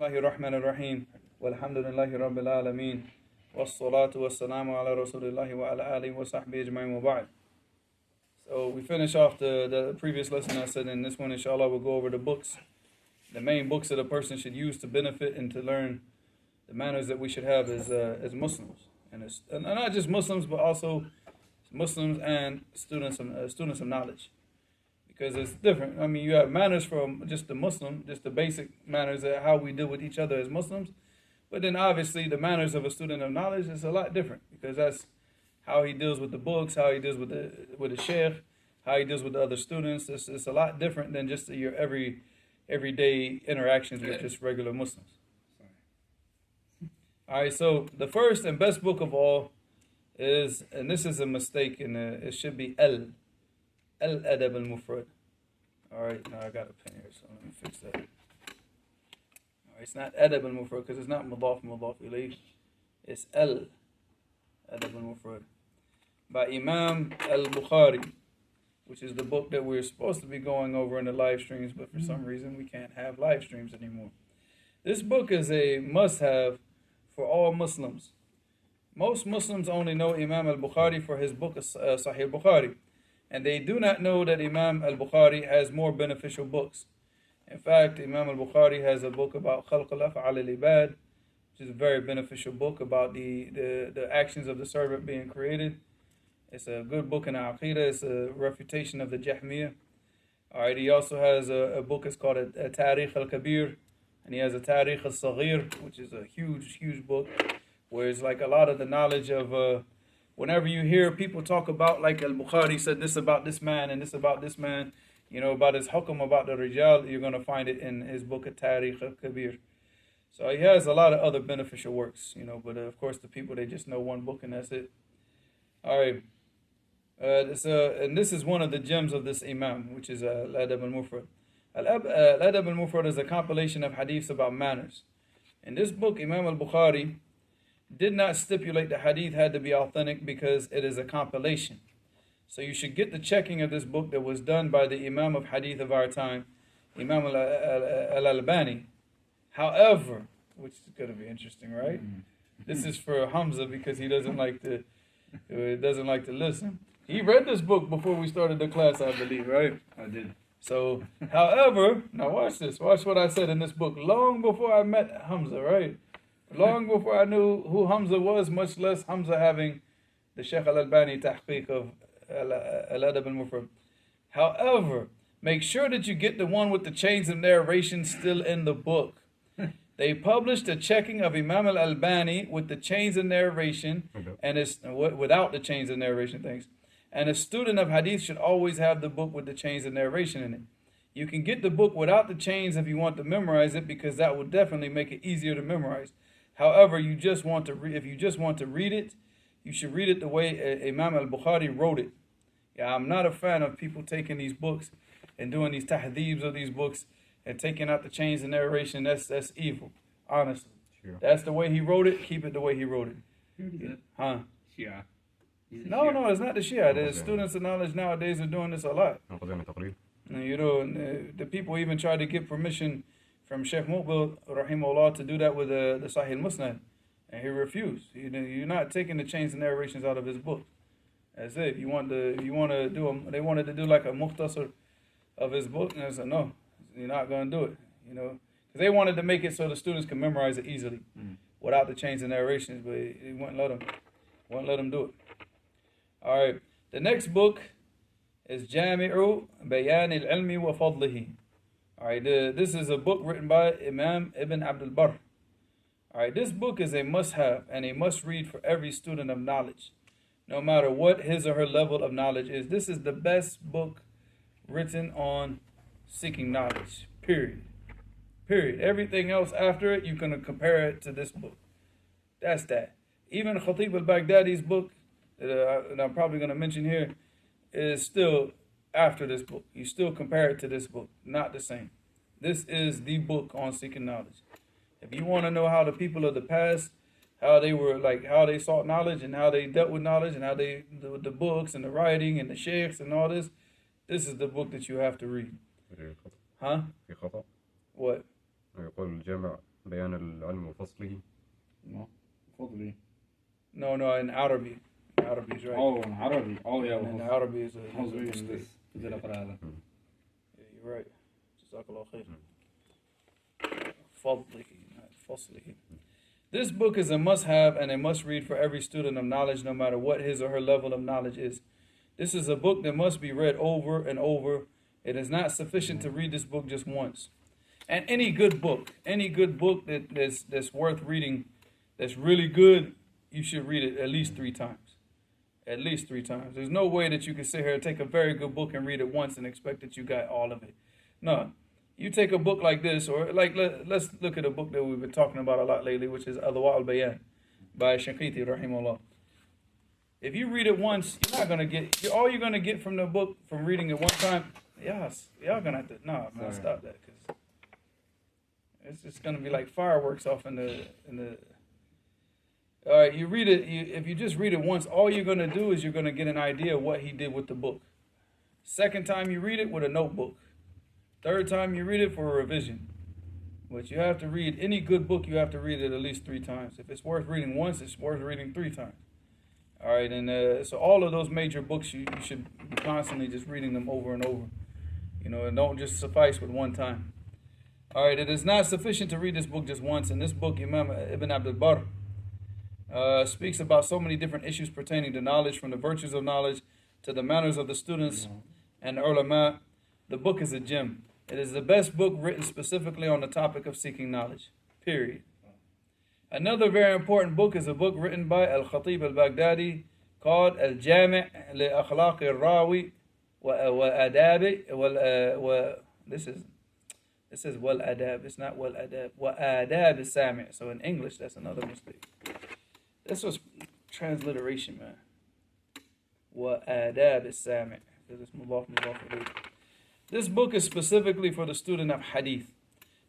الله الرحمن الرحيم والحمد لله رب العالمين والصلاة والسلام على رسول الله وعلى آله وصحبه أجمعين وبعد. So we finish off the previous lesson. I said in this one, inshallah, we'll go over the books, the main books that a person should use to benefit and to learn the manners that we should have as Muslims, and not just Muslims, but also Muslims and students of knowledge, because it's different. I mean, you have manners from just the Muslim, just the basic manners of how we deal with each other as Muslims, but then obviously the manners of a student of knowledge is a lot different, because that's how he deals with the books, how he deals with the sheikh, how he deals with the other students. It's a lot different than just your everyday interactions with just regular Muslims. All right, so the first and best book of all is, and this is a mistake, and it should be Al-Adab al-Mufrad. All right, now I got a pen here, so let me fix that. All right, it's not Adab al-Mufrad because it's not Mudaf ilayh. It's Al-Adab al-Mufrad by Imam al-Bukhari, which is the book that we're supposed to be going over in the live streams, but for some reason we can't have live streams anymore. This book is a must-have for all Muslims. Most Muslims only know Imam al-Bukhari for his book Sahih Bukhari, and they do not know that Imam al-Bukhari has more beneficial books. In fact, Imam al-Bukhari has a book about Khalq al-Af'al al-Ibad, which is a very beneficial book about the actions of the servant being created. It's a good book in Aqidah. It's a refutation of the Jahmiyyah. All right, he also has a book. It's called a Tarikh al-Kabir, and he has a Tarikh al-Saghir, which is a huge book, where it's like a lot of the knowledge of whenever you hear people talk about, like al-Bukhari said this about this man and this about this man, you know, about his hukm, about the rijal, you're going to find it in his book Tarikh al-Kabir. So he has a lot of other beneficial works, you know, but of course the people, they just know one book and that's it. All right. And this is one of the gems of this Imam, which is Al-Adab al-Mufrad. Al-Adab al-Mufrad is a compilation of hadiths about manners. In this book, Imam al-Bukhari did not stipulate the hadith had to be authentic because it is a compilation. So you should get the checking of this book that was done by the Imam of hadith of our time, Imam al-Albani. However, which is going to be interesting, right? This is for Hamza because he doesn't like to listen. He read this book before we started the class, I believe, right? I did. So, however, now watch this. Watch what I said in this book long before I met Hamza, right? Long before I knew who Hamza was, much less Hamza having the Shaykh al-Albani tahqiq of Al-Adab al-Mufrad. However, make sure that you get the one with the chains of narration still in the book. They published a checking of Imam al-Albani with the chains of narration, and it's without the chains of narration things. And a student of hadith should always have the book with the chains of narration in it. You can get the book without the chains if you want to memorize it, because that will definitely make it easier to memorize. However, if you just want to read it, you should read it the way Imam al-Bukhari wrote it. Yeah, I'm not a fan of people taking these books and doing these tahdheebs of these books and taking out the chains of narration. That's evil, honestly. Sure. That's the way he wrote it. Keep it the way he wrote it. Who did that? Huh? Shia. No, it's not the Shia. The students of knowledge nowadays are doing this a lot. And, you know, the people even try to get permission from Sheikh Muqbil, rahimahullah, to do that with the Sahih Musnad, and he refused. You're not taking the chains and narrations out of his book. That's it. If you want to do they wanted to do like a mukhtasar of his book, and I said no, you're not going to do it. You know, because they wanted to make it so the students can memorize it easily without the chains and narrations, but he wouldn't let them do it. All right, the next book is Jami'u Bayan al-Ilmi wa Fadlihi. All right, this is a book written by Imam Ibn Abdul Barr. All right, this book is a must-have and a must-read for every student of knowledge, no matter what his or her level of knowledge is. This is the best book written on seeking knowledge, period. Everything else after it, you're going to compare it to this book. That's that. Even Khatib al-Baghdadi's book, that I'm probably going to mention here, is still after this book. You still compare it to this book. Not the same. This is the book on seeking knowledge. If you want to know how the people of the past, how they sought knowledge and how they dealt with knowledge and how they, the books and the writing and the sheikhs and all this, this is the book that you have to read. Huh? What? يقول الجامع بيان العلم وفصله. No, فضلي. No, in Arabic. Arabic is right. Oh, in Arabic. Oh, yeah. And in Arabic is I was a reading mistake. this. كده أقرأ هذا. Yeah, you're right. Jazakallah khair. Fadlihi, not faslihi. This book is a must-have and a must-read for every student of knowledge, no matter what his or her level of knowledge is. This is a book that must be read over and over. It is not sufficient to read this book just once. And any good book that's worth reading, that's really good, you should read it at least 3 times. At least 3 times. There's no way that you can sit here and take a very good book and read it once and expect that you got all of it. No. You take a book like this, or like let's look at a book that we've been talking about a lot lately, which is Adwa al-Bayan by Shanqiti rahimahullah. If you read it once, you're not gonna get all you're gonna get from the book from reading it one time. Yes, y'all gonna have to man, stop that, because it's just gonna be like fireworks off in the. All right, you read it. If you just read it once, all you're gonna do is you're gonna get an idea of what he did with the book. Second time you read it with a notebook. Third time you read it for a revision. But you have to read any good book, you have to read it at least 3 times. If it's worth reading once, it's worth reading 3 times. All right, and so all of those major books, you should be constantly just reading them over and over. You know, and don't just suffice with one time. All right, it is not sufficient to read this book just once. In this book, Imam Ibn Abdul Barr speaks about so many different issues pertaining to knowledge, from the virtues of knowledge to the manners of the students and ulama. The book is a gem. It is the best book written specifically on the topic of seeking knowledge, period. Another very important book is a book written by Al-Khatib al-Baghdadi called Al-Jami' li-Akhlaq al-Rawi wa Adab. This is Wal Adab. It's not Wal Adab. Wa Adab is Sami'. So in English, that's another mistake. This was transliteration, man. Wa Adab is Sami'. Because it's mudaf ilayh. This book is specifically for the student of hadith.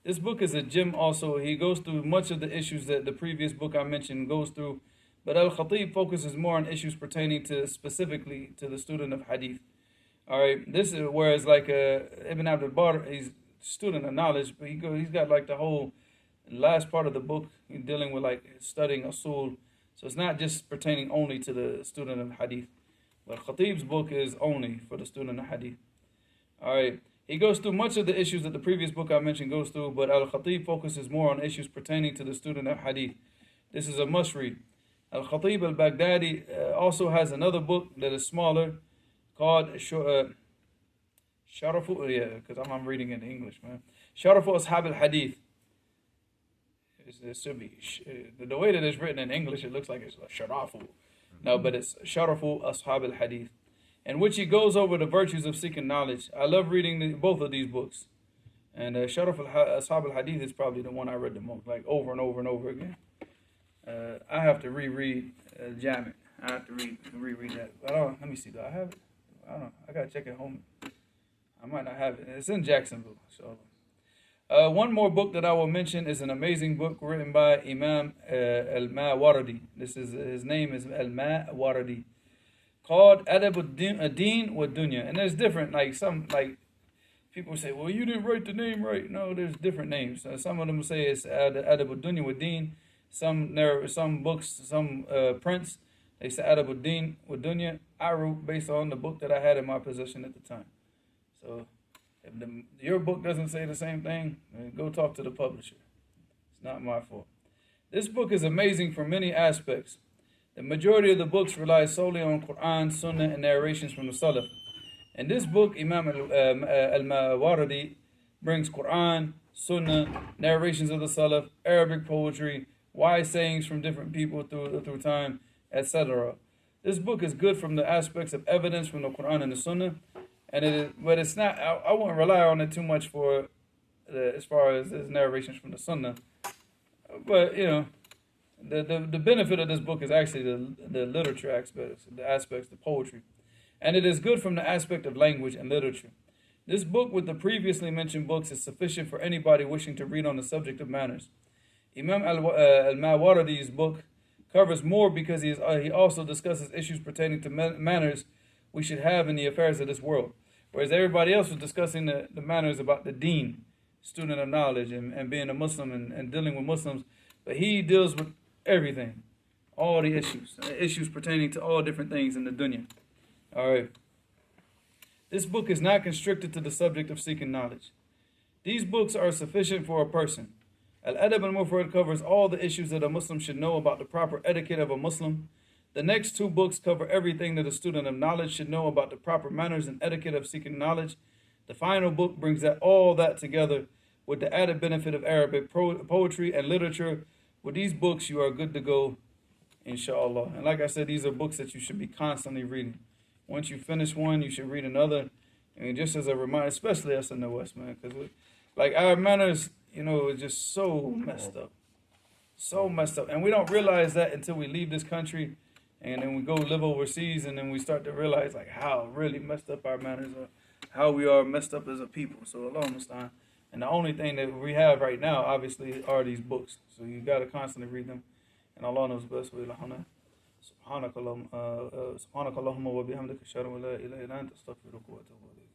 This book is a gem also. He goes through much of the issues that the previous book I mentioned goes through, but Al-Khatib focuses more on issues pertaining to specifically to the student of hadith. All right, this is whereas like Ibn Abdul Barr, he's a student of knowledge, but he's got like the whole last part of the book dealing with like studying usul. So it's not just pertaining only to the student of hadith, but Khatib's book is only for the student of hadith. All right, he goes through much of the issues that the previous book I mentioned goes through, but Al-Khatib focuses more on issues pertaining to the student of hadith. This is a must-read. Al-Khatib al-Baghdadi also has another book that is smaller called Sharafu, because I'm reading in English, man. Sharafu Ashab al-Hadith. It should be, the way that it's written in English, it looks like it's Sharafu. No, but it's Sharafu Ashab al-Hadith, in which he goes over the virtues of seeking knowledge. I love reading both of these books. And Sharaf Ashab al-Hadith is probably the one I read the most, like over and over and over again. I have to reread Jami'. I have to reread that. Let me see, do I have it? I don't know. I got to check it home. I might not have it. It's in Jacksonville. So, one more book that I will mention is an amazing book written by Imam al-Mawardi. His name is al-Mawardi, called Adab ad-Din wa Dunya. And there's different, like people say, well, you didn't write the name right. No, there's different names. Some of them say it's Adab ad-Dunya wa Din. Some books, some prints, they say Adab ad-Din wa Dunya. I wrote based on the book that I had in my possession at the time. So if your book doesn't say the same thing, then go talk to the publisher. It's not my fault. This book is amazing from many aspects. The majority of the books rely solely on Quran, Sunnah, and narrations from the Salaf. In this book, Imam al-Mawardi brings Quran, Sunnah, narrations of the Salaf, Arabic poetry, wise sayings from different people through time, etc. This book is good from the aspects of evidence from the Quran and the Sunnah, but it's not. I wouldn't rely on it too much for as far as narrations from the Sunnah. But the benefit of this book is actually the literature aspects, the poetry, and it is good from the aspect of language and literature. This book, with the previously mentioned books, is sufficient for anybody wishing to read on the subject of manners. Imam al-Mawardi's book covers more because he also discusses issues pertaining to manners we should have in the affairs of this world. Whereas everybody else was discussing the manners about the deen, student of knowledge and being a Muslim and dealing with Muslims, but he deals with everything, all the issues pertaining to all different things in the dunya. All right. This book is not constricted to the subject of seeking knowledge. These books are sufficient for a person. Al-Adab al-Mufrad covers all the issues that a Muslim should know about the proper etiquette of a Muslim. The next two books cover everything that a student of knowledge should know about the proper manners and etiquette of seeking knowledge. The final book brings all that together with the added benefit of Arabic poetry and literature. With these books, you are good to go, inshallah. And like I said, these are books that you should be constantly reading. Once you finish one, you should read another. And just as a reminder, especially us in the West, man, because like our manners, you know, is just so messed up. So messed up. And we don't realize that until we leave this country and then we go live overseas, and then we start to realize like how really messed up our manners are, how we are messed up as a people. So Allah understand. And the only thing that we have right now, obviously, are these books. So you got to constantly read them. And Allah knows best. سبحانك اللهم وبحمدك اشهد ان لا اله الا انت استغفرك واتوب اليك.